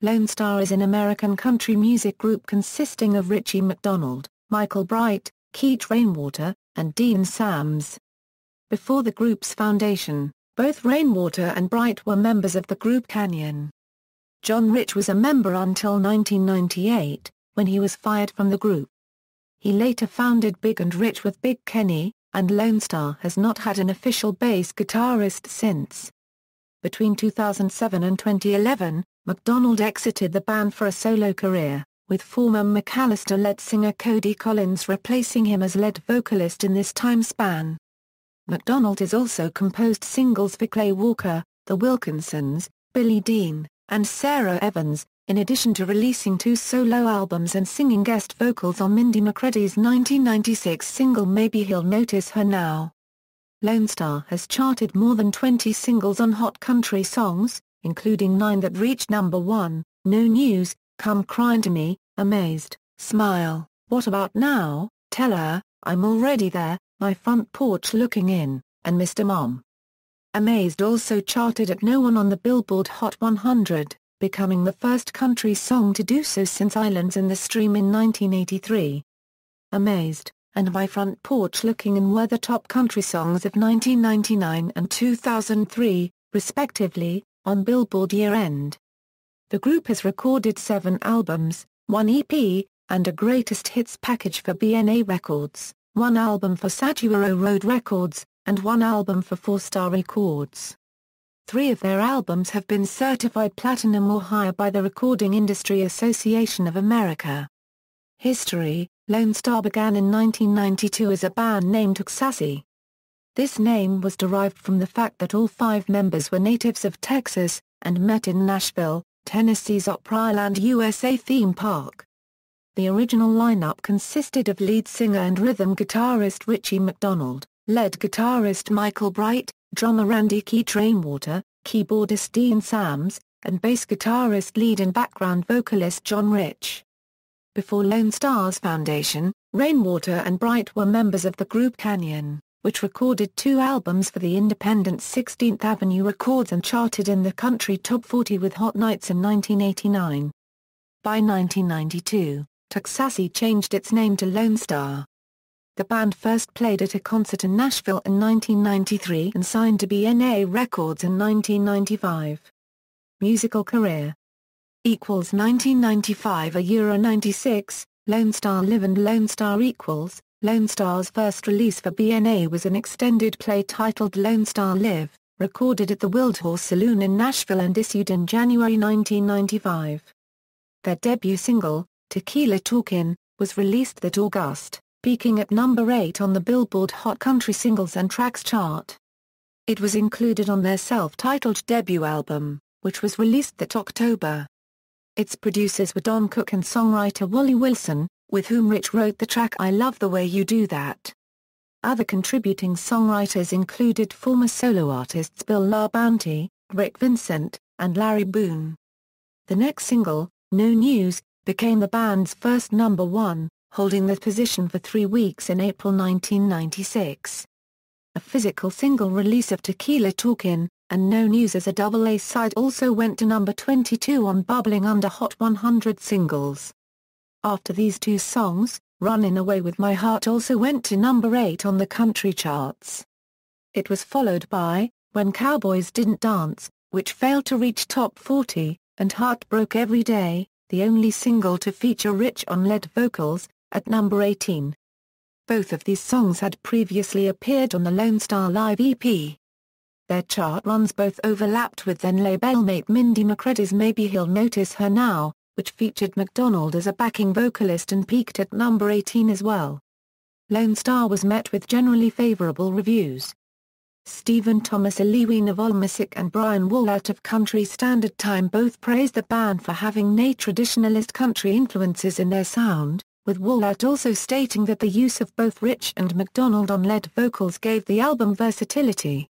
Lonestar is an American country music group consisting of Richie McDonald, Michael Bright, Keech Rainwater, and Dean Sams. Before the group's foundation, both Rainwater and Bright were members of the group Cryin. John Rich was a member until 1998, when he was fired from the group. He later founded Big and Rich with Big Kenny, and Lonestar has not had an official bass guitarist since. Between 2007 and 2011, McDonald exited the band for a solo career, with former McAlyster lead singer Cody Collins replacing him as lead vocalist in this time span. McDonald has also composed singles for Clay Walker, the Wilkinsons, Billy Dean, and Sara Evans, in addition to releasing 2 solo albums and singing guest vocals on Mindy McCready's 1996 single Maybe He'll Notice Her Now. Lonestar has charted more than 20 singles on Hot Country Songs, including 9 that reached number 1, No News, Come Crying to Me, Amazed, Smile, What About Now, Tell Her, I'm Already There, My Front Porch Looking In, and Mr. Mom. Amazed also charted at No. 1 on the Billboard Hot 100, becoming the first country song to do so since Islands in the Stream in 1983. Amazed and My Front Porch Looking In were the top country songs of 1999 and 2003, respectively, on Billboard Year-End. The group has recorded 7 albums, 1 EP, and a greatest hits package for BNA Records, 1 album for Saguaro Road Records, and 1 album for 4-Star Records. 3 of their albums have been certified platinum or higher by the Recording Industry Association of America. History: Lonestar began in 1992 as a band named Texasi. This name was derived from the fact that all 5 members were natives of Texas, and met in Nashville, Tennessee's Opera Island USA theme park. The original lineup consisted of lead singer and rhythm guitarist Richie McDonald, lead guitarist Michael Bright, drummer Randy Keech Rainwater, keyboardist Dean Sams, and bass guitarist lead and background vocalist John Rich. Before Lonestar's foundation, Rainwater and Bright were members of the group Cryin, which recorded 2 albums for the independent 16th Avenue Records and charted in the country top 40 with Hot Nights in 1989. By 1992, Texasi changed its name to Lonestar. The band first played at a concert in Nashville in 1993 and signed to BNA Records in 1995. Musical career: 1995 a Euro 96, Lonestar Live and Lonestar equals. Lonestar's first release for BNA was an extended play titled Lonestar Live, recorded at the Wildhorse Saloon in Nashville and issued in January 1995. Their debut single, Tequila Talkin', was released that August, peaking at number 8 on the Billboard Hot Country Singles and Tracks chart. It was included on their self-titled debut album, which was released that October. Its producers were Don Cook and songwriter Wally Wilson, with whom Rich wrote the track I Love the Way You Do That. Other contributing songwriters included former solo artists Bill LaBounty, Rick Vincent, and Larry Boone. The next single, No News, became the band's first number 1, holding that position for 3 weeks in April 1996. A physical single release of Tequila Talkin' and No News as a double A-side also went to number 22 on Bubbling Under Hot 100 singles. After these 2 songs, Runnin' Away With My Heart also went to number 8 on the country charts. It was followed by When Cowboys Didn't Dance, which failed to reach top 40, and Heartbroke Every Day, the only single to feature Rich on lead vocals, at number 18. Both of these songs had previously appeared on the Lonestar Live EP. Their chart runs both overlapped with then-labelmate Mindy McCready's Maybe He'll Notice Her Now, which featured McDonald as a backing vocalist and peaked at number 18 as well. Lonestar was met with generally favorable reviews. Stephen Thomas Eliwi Novolmasic and Brian Woolert of Country Standard Time both praised the band for having traditionalist country influences in their sound, with Woolert also stating that the use of both Rich and McDonald on lead vocals gave the album versatility.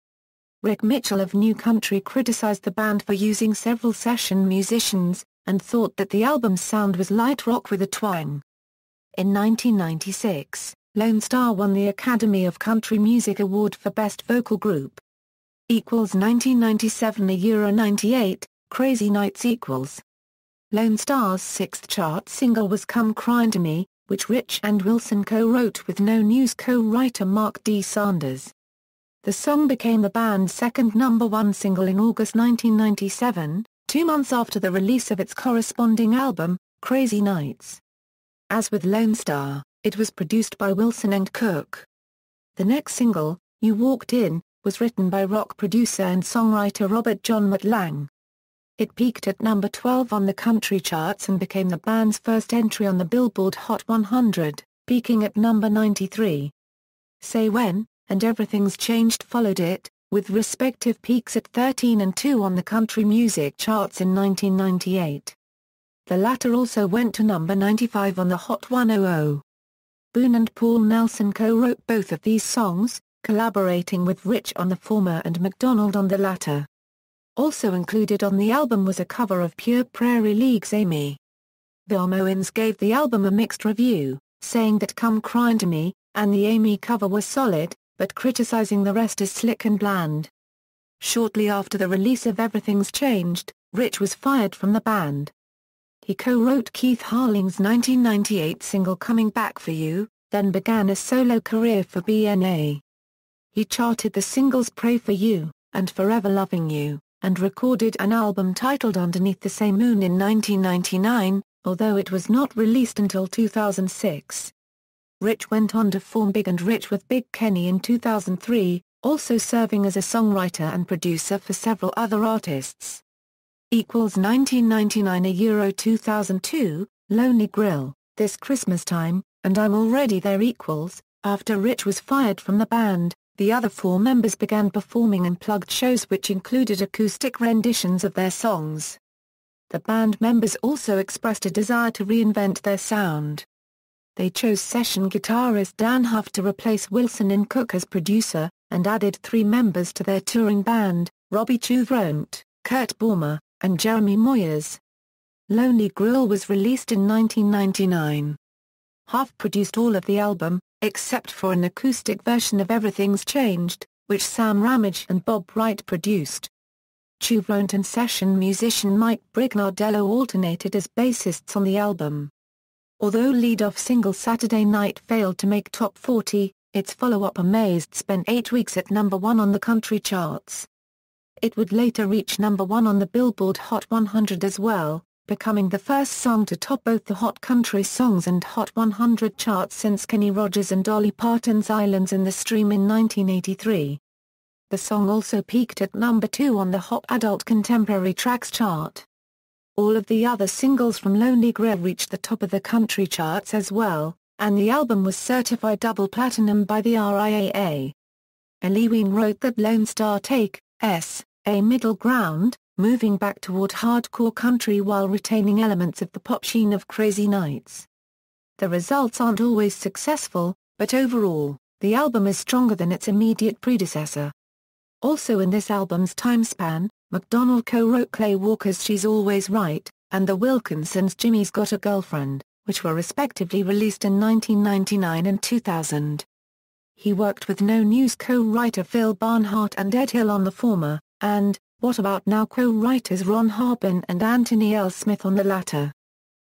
Rick Mitchell of New Country criticized the band for using several session musicians, and thought that the album's sound was light rock with a twang. In 1996, Lonestar won the Academy of Country Music Award for Best Vocal Group. 1997 a Euro 98, Crazy Nights equals. Lonestar's sixth chart single was Come Cryin' to Me, which Rich and Wilson co-wrote with No News co-writer Mark D. Sanders. The song became the band's second #1 single in August 1997, 2 months after the release of its corresponding album, Crazy Nights. As with Lonestar, it was produced by Wilson and Cook. The next single, You Walked In, was written by rock producer and songwriter Robert John McLang. It peaked at number 12 on the country charts and became the band's first entry on the Billboard Hot 100, peaking at number 93. Say When, and Everything's Changed followed it, with respective peaks at 13 and 2 on the country music charts in 1998. The latter also went to number 95 on the Hot 100. Boone and Paul Nelson co-wrote both of these songs, collaborating with Rich on the former and McDonald on the latter. Also included on the album was a cover of Pure Prairie League's Amy. Bill Owens gave the album a mixed review, saying that Come Cryin' to Me and the Amy cover were solid, but criticizing the rest as slick and bland. Shortly after the release of Everything's Changed, Rich was fired from the band. He co-wrote Keith Harling's 1998 single Coming Back for You, then began a solo career for BNA. He charted the singles Pray for You and Forever Loving You, and recorded an album titled Underneath the Same Moon in 1999, although it was not released until 2006. Rich went on to form Big and Rich with Big Kenny in 2003, also serving as a songwriter and producer for several other artists. 1999 Euro 2002, Lonely Grill, This Christmas Time, and I'm Already There after Rich was fired from the band, the other four members began performing unplugged shows which included acoustic renditions of their songs. The band members also expressed a desire to reinvent their sound. They chose session guitarist Dan Huff to replace Wilson and Cook as producer, and added 3 members to their touring band, Robbie Chuvront, Kurt Bormer, and Jeremy Moyers. Lonely Grill was released in 1999. Huff produced all of the album, except for an acoustic version of Everything's Changed, which Sam Ramage and Bob Wright produced. Chuvront and session musician Mike Brignardello alternated as bassists on the album. Although lead-off single Saturday Night failed to make top 40, its follow-up Amazed spent 8 weeks at number 1 on the country charts. It would later reach number 1 on the Billboard Hot 100 as well, becoming the first song to top both the Hot Country Songs and Hot 100 charts since Kenny Rogers and Dolly Parton's Islands in the Stream in 1983. The song also peaked at number 2 on the Hot Adult Contemporary Tracks chart. All of the other singles from Lonely Grill reached the top of the country charts as well, and the album was certified double platinum by the RIAA. Lewin wrote that Lonestar takes a middle ground, moving back toward hardcore country while retaining elements of the pop sheen of Crazy Nights. The results aren't always successful, but overall, the album is stronger than its immediate predecessor. Also in this album's timespan, McDonald co-wrote Clay Walker's She's Always Right, and the Wilkinsons' Jimmy's Got a Girlfriend, which were respectively released in 1999 and 2000. He worked with No News co-writer Phil Barnhart and Ed Hill on the former, and What About Now co-writers Ron Harbin and Anthony L. Smith on the latter.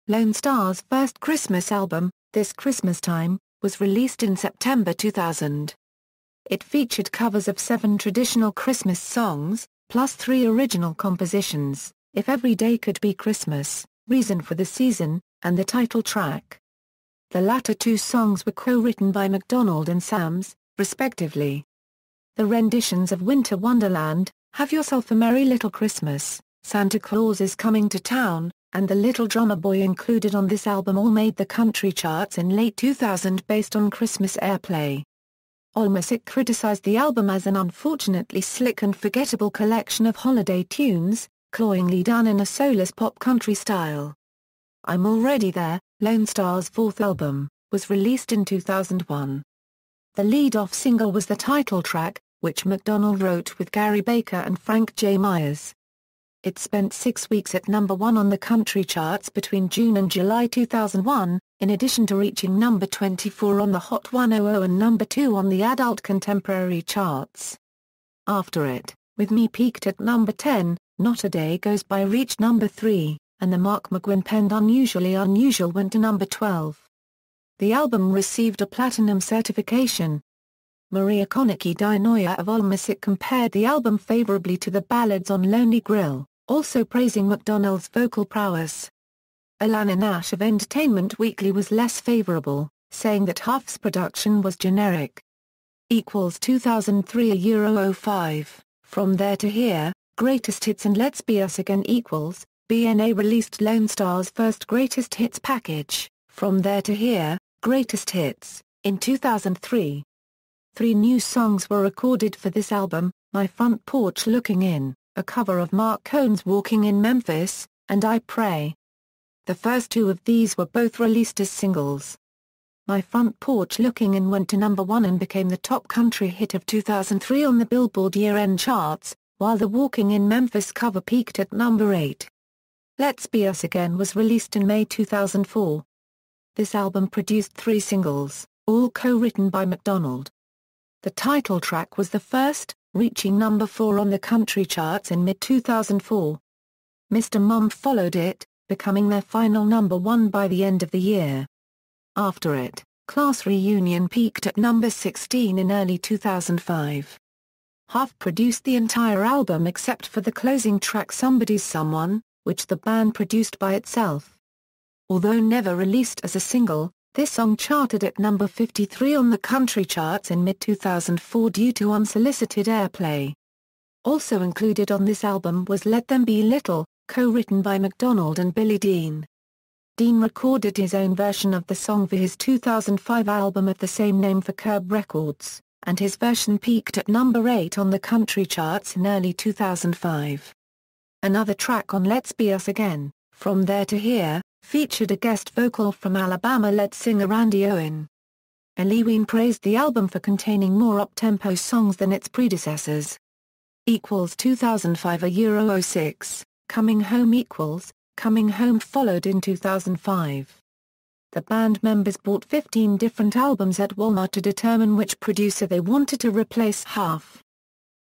Lonestar's first Christmas album, This Christmas Time, was released in September 2000. It featured covers of 7 traditional Christmas songs, plus 3 original compositions, If Every Day Could Be Christmas, Reason for the Season, and the title track. The latter 2 songs were co-written by McDonald and Sams, respectively. The renditions of Winter Wonderland, Have Yourself a Merry Little Christmas, Santa Claus is Coming to Town, and The Little Drummer Boy included on this album all made the country charts in late 2000 based on Christmas airplay. Allmusic criticized the album as an unfortunately slick and forgettable collection of holiday tunes, cloyingly done in a soulless pop country style. I'm Already There, Lonestar's 4th album, was released in 2001. The lead-off single was the title track, which McDonald wrote with Gary Baker and Frank J. Myers. It spent 6 weeks at number 1 on the country charts between June and July 2001, in addition to reaching number 24 on the Hot 100 and number 2 on the Adult Contemporary charts. After it, With Me peaked at number 10, Not a Day Goes By reached number 3. and the Mark McGuinn-penned Unusually Unusual went to number 12. The album received a platinum certification. Maria Konecki-Dinoya of AllMusic compared the album favorably to the ballads on Lonely Grill, also praising McDonald's vocal prowess. Alana Nash of Entertainment Weekly was less favorable, saying that Huff's production was generic. 2003 €05, From There to Here, Greatest Hits and Let's Be Us Again equals, BNA released Lonestar's first Greatest Hits package, From There to Here, Greatest Hits, in 2003. 3 new songs were recorded for this album, My Front Porch Looking In, a cover of Mark Cohn's Walking in Memphis, and I Pray. The first 2 of these were both released as singles. My Front Porch Looking In went to number 1 and became the top country hit of 2003 on the Billboard Year-End charts, while the Walking in Memphis cover peaked at number 8. Let's Be Us Again was released in May 2004. This album produced 3 singles, all co-written by McDonald. The title track was the first, reaching number 4 on the country charts in mid-2004. Mr. Mum followed it, becoming their final number 1 by the end of the year. After it, Class Reunion peaked at number 16 in early 2005. Huff produced the entire album except for the closing track Somebody's Someone, which the band produced by itself. Although never released as a single, this song charted at number 53 on the country charts in mid-2004 due to unsolicited airplay. Also included on this album was Let Them Be Little, co-written by McDonald and Billy Dean. Dean recorded his own version of the song for his 2005 album of the same name for Curb Records, and his version peaked at number 8 on the country charts in early 2005. Another track on Let's Be Us Again, From There to Here, featured a guest vocal from Alabama lead singer Randy Owen. Eliween praised the album for containing more up-tempo songs than its predecessors. 2005 €06, Coming Home equals, Coming Home followed in 2005. The band members bought 15 different albums at Walmart to determine which producer they wanted to replace Huff.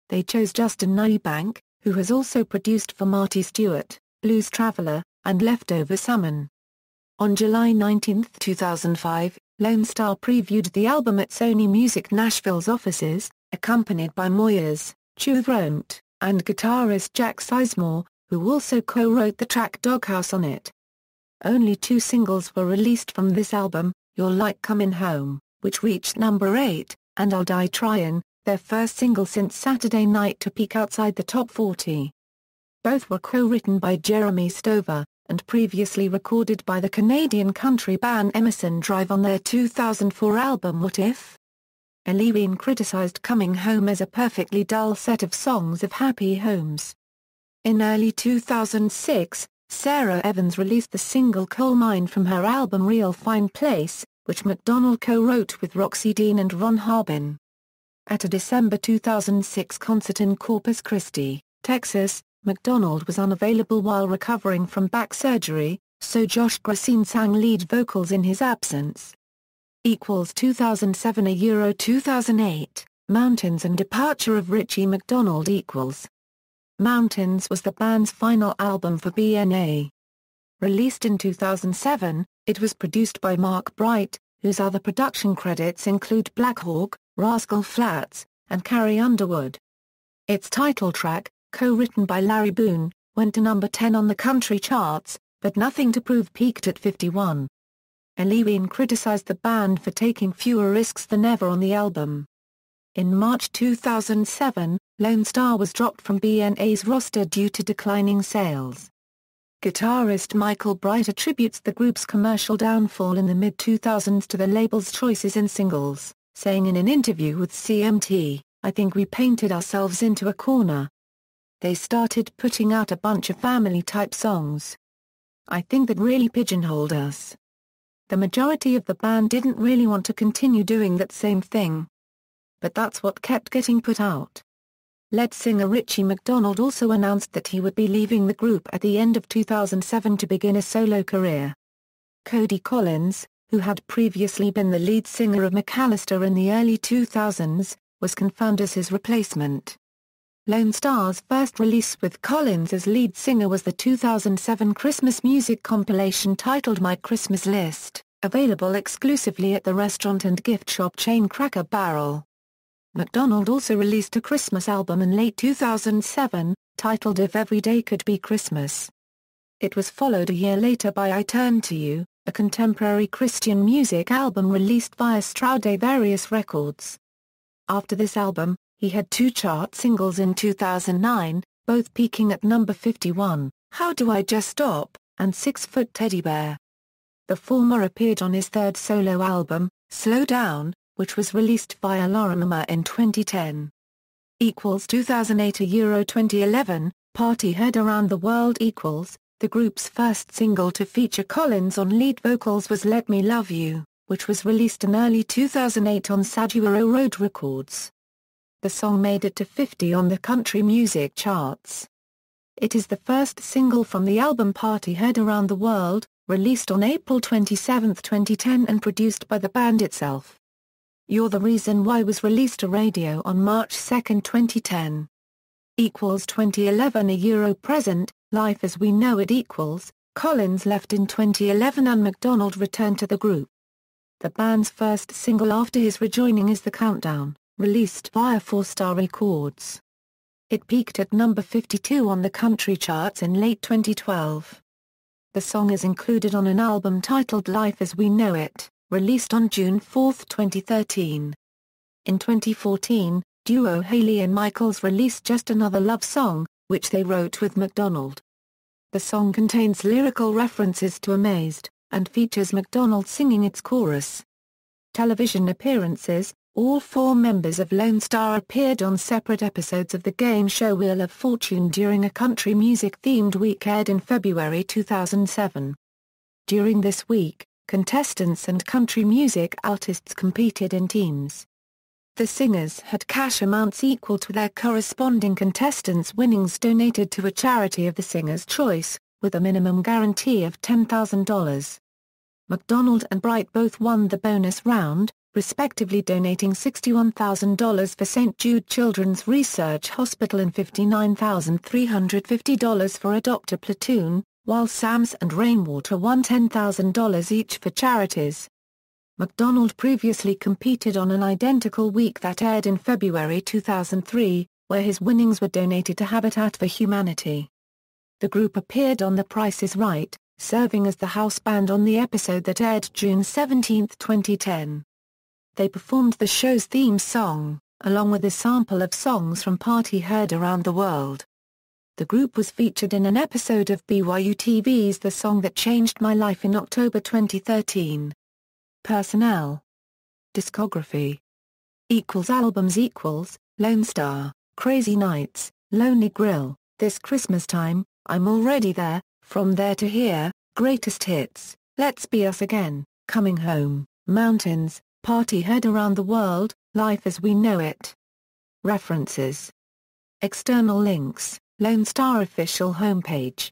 They chose Justin Niebank, who has also produced for Marty Stewart, Blues Traveler, and Leftover Salmon. On July 19, 2005, Lonestar previewed the album at Sony Music Nashville's offices, accompanied by Moyers, Chuvront, and guitarist Jack Sizemore, who also co-wrote the track Doghouse on it. Only 2 singles were released from this album, You're Like Comin' Home, which reached number 8, and I'll Die Tryin', their first single since Saturday Night to peak outside the top 40. Both were co-written by Jeremy Stover, and previously recorded by the Canadian country band Emerson Drive on their 2004 album What If? Eliween criticized Coming Home as a perfectly dull set of songs of happy homes. In early 2006, Sara Evans released the single Coal Mine from her album Real Fine Place, which McDonald co-wrote with Roxy Dean and Ron Harbin. At a December 2006 concert in Corpus Christi, Texas, McDonald was unavailable while recovering from back surgery, so Josh Gracine sang lead vocals in his absence. 2007 €2008, Mountains and Departure of Richie McDonald equals. Mountains was the band's final album for BNA. Released in 2007, it was produced by Mark Bright, whose other production credits include Black Hawk, Rascal Flatts, and Carrie Underwood. Its title track, co-written by Larry Boone, went to number 10 on the country charts, but Nothing to Prove peaked at 51. Eliween criticized the band for taking fewer risks than ever on the album. In March 2007, Lonestar was dropped from BNA's roster due to declining sales. Guitarist Michael Bright attributes the group's commercial downfall in the mid-2000s to the label's choices in singles, saying in an interview with CMT, "I think we painted ourselves into a corner. They started putting out a bunch of family-type songs. I think that really pigeonholed us. The majority of the band didn't really want to continue doing that same thing. But that's what kept getting put out." Lead singer Richie McDonald also announced that he would be leaving the group at the end of 2007 to begin a solo career. Cody Collins, who had previously been the lead singer of McAlyster in the early 2000s, was confirmed as his replacement. Lonestar's first release with Collins as lead singer was the 2007 Christmas music compilation titled My Christmas List, available exclusively at the restaurant and gift shop chain Cracker Barrel. McDonald also released a Christmas album in late 2007, titled If Every Day Could Be Christmas. It was followed a year later by I Turn to You, a contemporary Christian music album released via Stradivarius Records. After this album, he had two chart singles in 2009, both peaking at number 51, How Do I Just Stop, and 6 Foot Teddy Bear. The former appeared on his third solo album, Slow Down, which was released via Lorimama in 2010. 2008 Euro 2011, Party Heard Around the World The group's first single to feature Collins on lead vocals was Let Me Love You, which was released in early 2008 on Saguaro Road Records. The song made it to 50 on the country music charts. It is the first single from the album Party Heard Around the World, released on April 27, 2010 and produced by the band itself. You're the Reason Why was released to radio on March 2, 2010. 2011 Euro present, Life as We Know It Collins left in 2011 and McDonald returned to the group. The band's first single after his rejoining is The Countdown, released via 4-Star Records. It peaked at number 52 on the country charts in late 2012. The song is included on an album titled Life as We Know It, released on June 4, 2013. In 2014, duo Haley and Michaels released Just Another Love Song, which they wrote with McDonald. The song contains lyrical references to Amazed, and features McDonald singing its chorus. Television appearances: all four members of Lonestar appeared on separate episodes of the game show Wheel of Fortune during a country music-themed week aired in February 2007. During this week, contestants and country music artists competed in teams. The singers had cash amounts equal to their corresponding contestants' winnings donated to a charity of the singer's choice, with a minimum guarantee of $10,000. McDonald and Bright both won the bonus round, respectively donating $61,000 for St. Jude Children's Research Hospital and $59,350 for Adopt a Platoon, while Sams and Rainwater won $10,000 each for charities. McDonald previously competed on an identical week that aired in February 2003, where his winnings were donated to Habitat for Humanity. The group appeared on The Price is Right, serving as the house band on the episode that aired June 17, 2010. They performed the show's theme song, along with a sample of songs from Party Heard Around the World. The group was featured in an episode of BYU TV's The Song That Changed My Life in October 2013. Personnel. Discography. Albums: Lonestar, Crazy Nights, Lonely Grill, This Christmas Time, I'm Already There, From There to Here, Greatest Hits, Let's Be Us Again, Coming Home, Mountains, Party Heard Around the World, Life as We Know It. References. External links: Lonestar official homepage.